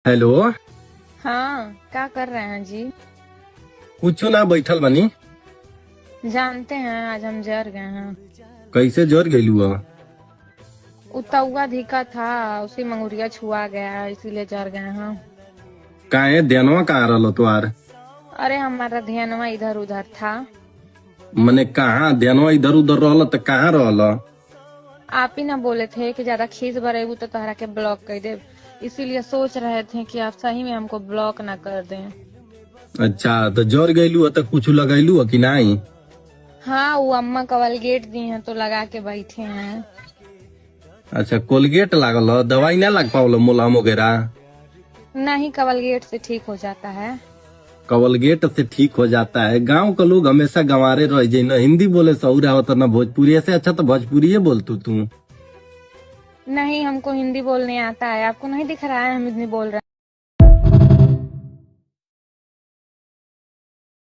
Hello. हाँ, क्या कर रहे हैं जी? कुछ ना, बैठल बनी। जानते हैं आज हम जर गए हैं। कैसे जर गइलू ह? उतौआ धिका था, उसी मंगुरिया छुआ गया, इसीलिए जर गए हैं। काहे ध्यानवा कहाँ रहल तोहार? अरे हमारा ध्यानवा इधर उधर था। मने कहाँ ध्यानवा इधर उधर रहल त कहाँ रहल? आप ही ना बोले थे कि ज्यादा खीस बरेबू तो तहरा के ब्लॉक कर दे, इसीलिए सोच रहे थे कि आप सही में हमको ब्लॉक ना कर दें। अच्छा, तो जर गइलू ह त कुछ लगैलू ह कि नहीं? हाँ, वो अम्मा कवलगेट दी हैं तो लगा के बैठे हैं। अच्छा, कोलगेट लागल ह? दवाई ना लग पावल मुलायम वगैरह? नहीं, कवलगेट से ठीक हो जाता है। कवलगेट से ठीक हो जाता है? गांव का लोग हमेशा गंवारे रह जाए, न हिंदी बोले सऊर आवत न भोजपुरी से। अच्छा तो भोजपुरी बोलतू तू। नहीं, हमको हिंदी बोलने आता है। आपको नहीं दिख रहा है हम हिंदी बोल रहे हैं?